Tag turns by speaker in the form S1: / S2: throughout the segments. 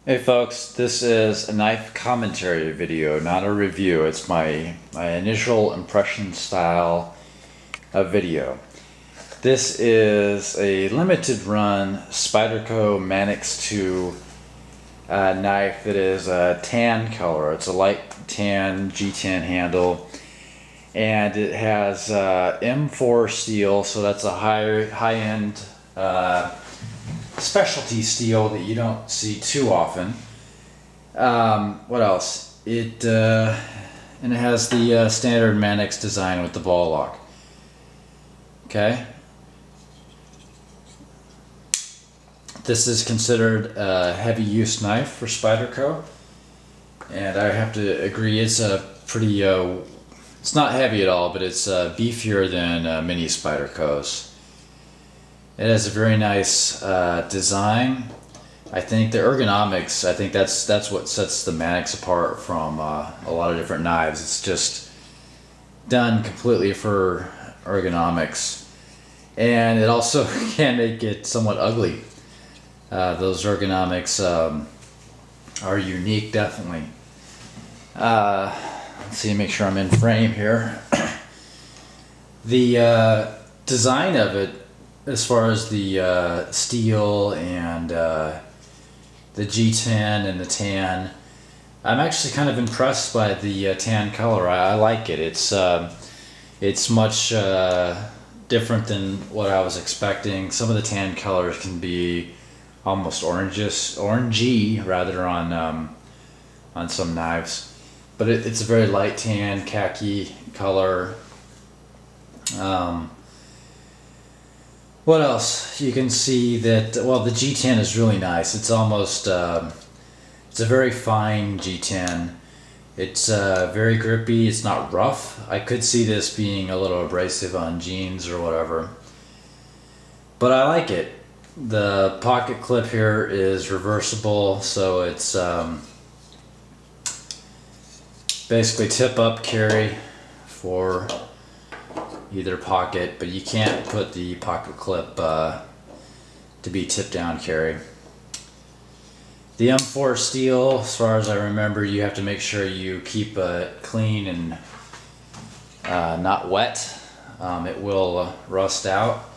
S1: Hey folks, this is a knife commentary video, not a review. It's my initial impression style of video. This is a limited run Spyderco Manix 2 knife that is a tan color. It's a light tan G10 handle, and it has M4 steel, so that's a high-end specialty steel that you don't see too often. What else? And it has the standard Manix design with the ball lock. Okay. This is considered a heavy use knife for Spyderco, and I have to agree it's a pretty it's not heavy at all, but it's beefier than many Spydercos. It has a very nice design. I think the ergonomics, I think that's what sets the Manix apart from a lot of different knives. It's just done completely for ergonomics. And it also can make it somewhat ugly. Those ergonomics are unique, definitely. Let's see, make sure I'm in frame here. The design of it, as far as the steel and the G10 and the tan, I'm actually kind of impressed by the tan color. I like it. It's much different than what I was expecting. Some of the tan colors can be almost orangey rather on some knives, but it's a very light tan, khaki color. What else? You can see that, well, the G10 is really nice. It's almost, it's a very fine G10. It's very grippy. It's not rough. I could see this being a little abrasive on jeans or whatever, but I like it. The pocket clip here is reversible, so it's basically tip up carry for either pocket, but you can't put the pocket clip to be tip down carry. The M4 steel, as far as I remember, you have to make sure you keep it clean and not wet. It will rust out,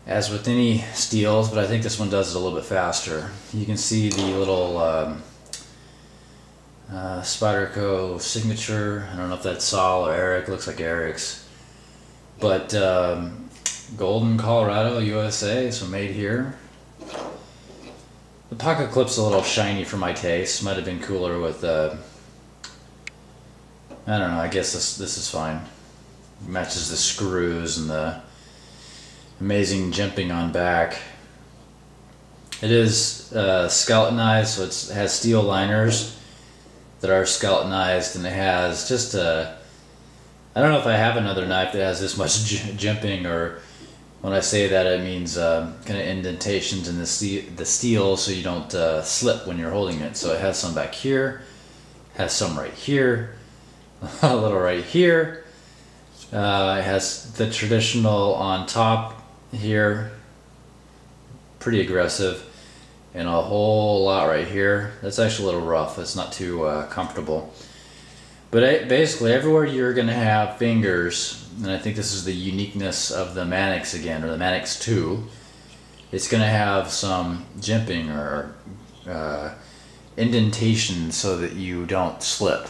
S1: as with any steels, but I think this one does it a little bit faster. You can see the little Spyderco signature. I don't know if that's Saul or Eric. It looks like Eric's. But Golden, Colorado, USA, so made here. The pocket clip's a little shiny for my taste. Might have been cooler with I don't know, I guess this is fine. It matches the screws and the amazing jimping on back. It is skeletonized, so it has steel liners that are skeletonized, and it has just I don't know if I have another knife that has this much jimping, or when I say that, it means kind of indentations in the steel so you don't slip when you're holding it. So it has some back here, has some right here, a little right here. It has the traditional on top here, pretty aggressive, and a whole lot right here. That's actually a little rough. It's not too comfortable. But basically everywhere you're going to have fingers, and I think this is the uniqueness of the Manix again, or the Manix 2, it's going to have some jimping or indentation so that you don't slip.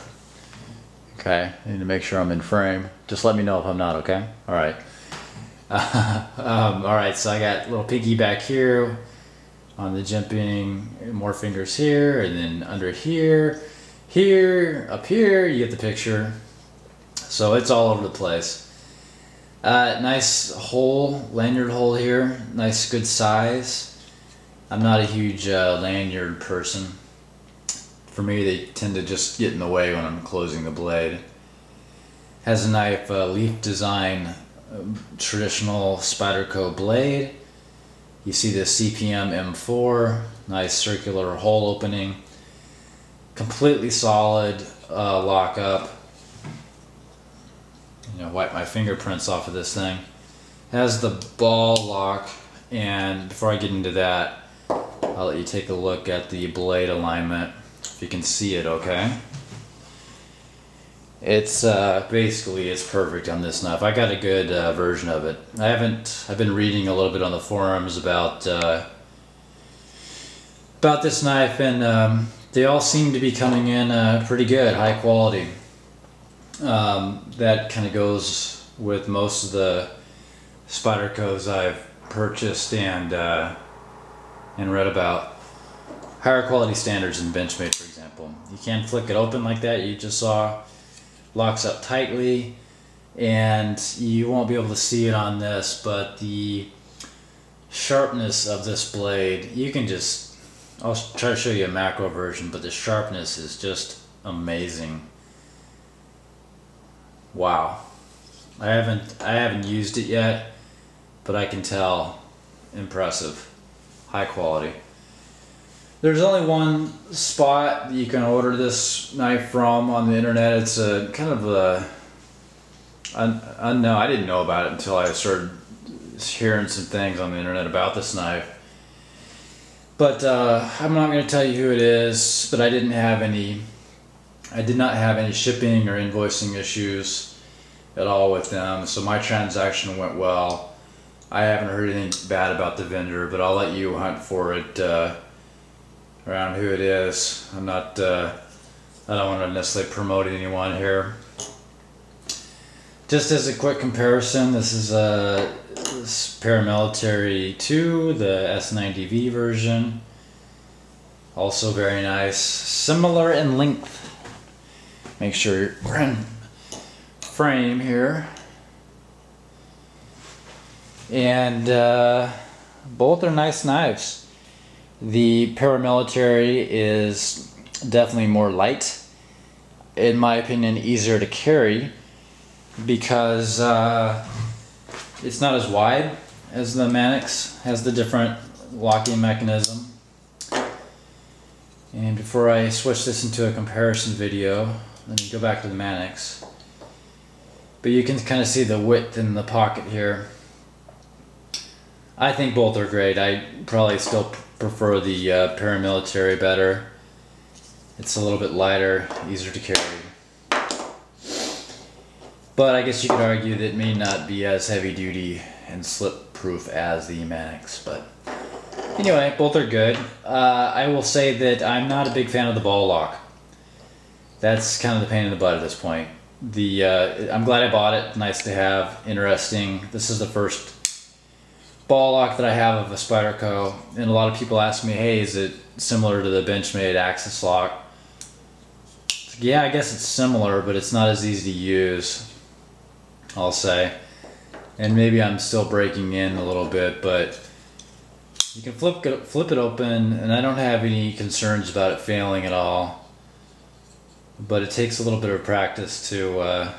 S1: Okay, I need to make sure I'm in frame. Just let me know if I'm not, okay? Alright. Alright, so I got a little piggy back here on the jimping, more fingers here, and then under here. Here, up here, you get the picture. So it's all over the place. Nice hole, lanyard hole here. Nice, good size. I'm not a huge lanyard person. For me, they tend to just get in the way when I'm closing the blade. Has a knife leaf design, traditional Spyderco blade. You see the CPM M4, nice circular hole opening. Completely solid lock up. You know, wipe my fingerprints off of this thing. Has the ball lock, and before I get into that, I'll let you take a look at the blade alignment, if you can see it okay. It's basically it's perfect on this knife. I got a good version of it. I've been reading a little bit on the forums about this knife, and they all seem to be coming in pretty good, high quality. That kind of goes with most of the Spydercos I've purchased and read about. Higher quality standards in Benchmade, for example. You can't flick it open like that. You just saw locks up tightly, and you won't be able to see it on this, but the sharpness of this blade, you can just, I'll try to show you a macro version, but the sharpness is just amazing. Wow. I haven't used it yet, but I can tell, impressive, high quality. There's only one spot that you can order this knife from on the internet. It's a kind of a unknown. I didn't know about it until I started hearing some things on the internet about this knife. But I'm not going to tell you who it is. But I did not have any shipping or invoicing issues at all with them. So my transaction went well. I haven't heard anything bad about the vendor, but I'll let you hunt for it. Around who it is. I don't want to necessarily promote anyone here. Just as a quick comparison, this is a Paramilitary 2, the S90V version. Also very nice. Similar in length. Make sure we're in frame here. And both are nice knives. The Paramilitary is definitely more light, in my opinion, easier to carry because it's not as wide as the Manix, has the different locking mechanism. And before I switch this into a comparison video, let me go back to the Manix. But you can kind of see the width in the pocket here. I think both are great. I probably still prefer the Paramilitary better. It's a little bit lighter, easier to carry. But I guess you could argue that it may not be as heavy duty and slip proof as the Manix. But anyway, both are good. I will say that I'm not a big fan of the ball lock. That's kind of the pain in the butt at this point. I'm glad I bought it. Nice to have, interesting. This is the first ball lock that I have of a Spyderco, and a lot of people ask me, hey, is it similar to the Benchmade Axis lock? Yeah, I guess it's similar, but it's not as easy to use, I'll say. And maybe I'm still breaking in a little bit, but you can flip it open, and I don't have any concerns about it failing at all. But it takes a little bit of practice to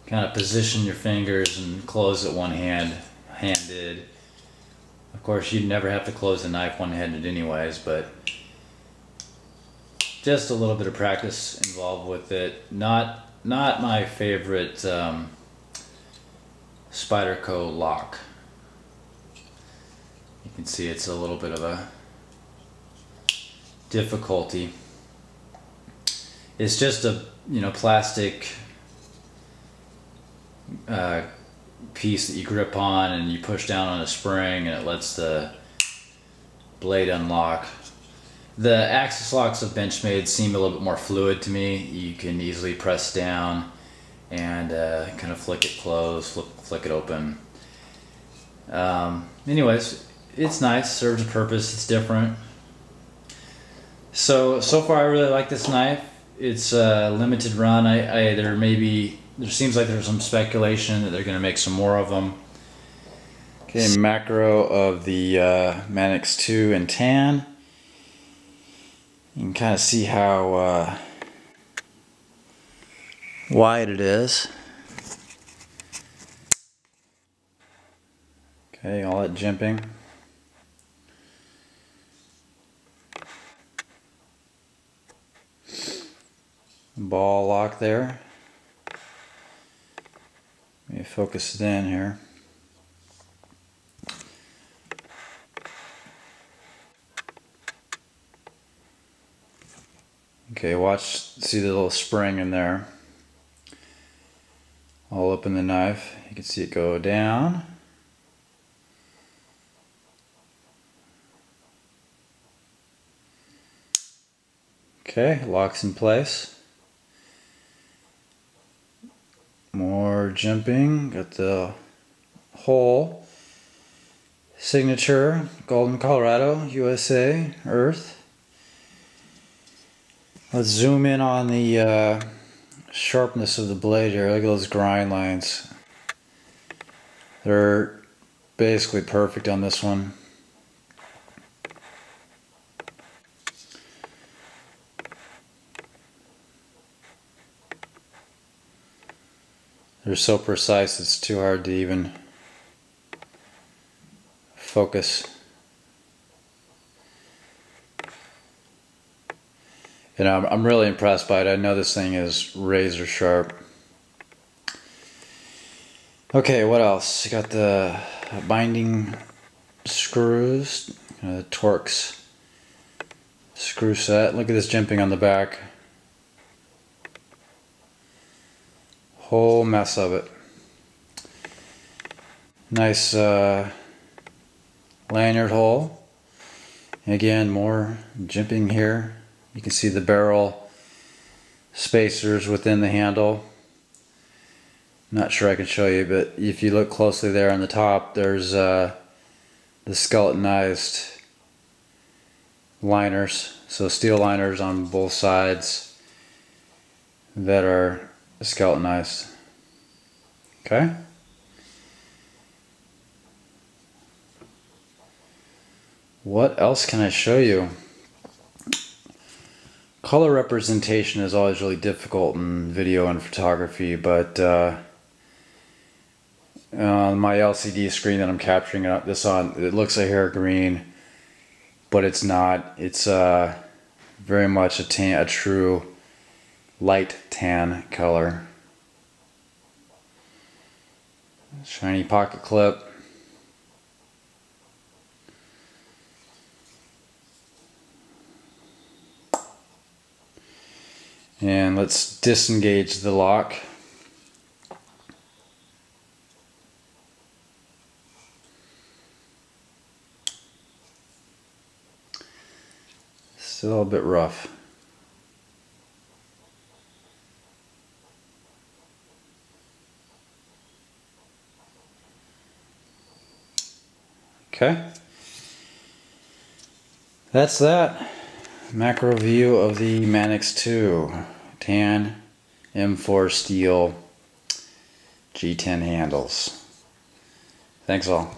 S1: kind of position your fingers and close it one-handed. Of course, you'd never have to close the knife one-handed anyways, but just a little bit of practice involved with it. Not my favorite Spyderco lock. You can see it's a little bit of a difficulty. It's just a plastic piece that you grip on, and you push down on a spring, and it lets the blade unlock. The Axis locks of Benchmade seem a little bit more fluid to me. You can easily press down and kind of flick it closed, flick it open. Anyways, it's nice, serves a purpose, it's different. So far I really like this knife. It's a limited run. There seems like there's some speculation that they're going to make some more of them. Okay, macro of the Manix 2 in tan. You can kind of see how wide it is. Okay, all that jimping. Ball lock there. Let me focus it in here. Okay, watch, see the little spring in there. All up in the knife. You can see it go down. Okay, locks in place. More jimping. Got the hole. Signature, Golden, Colorado, USA, Earth. Let's zoom in on the sharpness of the blade here. Look at those grind lines. They're basically perfect on this one. They're so precise it's too hard to even focus. And I'm really impressed by it. I know this thing is razor sharp. Okay, what else? You got the binding screws, Torx screw set. Look at this jimping on the back. Whole mess of it. Nice lanyard hole. And again, more jimping here. You can see the barrel spacers within the handle. Not sure I can show you, but if you look closely there on the top, there's the skeletonized liners. So steel liners on both sides that are skeletonized. Okay? What else can I show you? Color representation is always really difficult in video and photography, but on my LCD screen that I'm capturing this on, it looks like hair green, but it's not. It's very much a true light tan color. Shiny pocket clip. And let's disengage the lock. Still a bit rough. Okay. That's that. Macro view of the Manix 2 tan M4 steel G10 handles. Thanks all.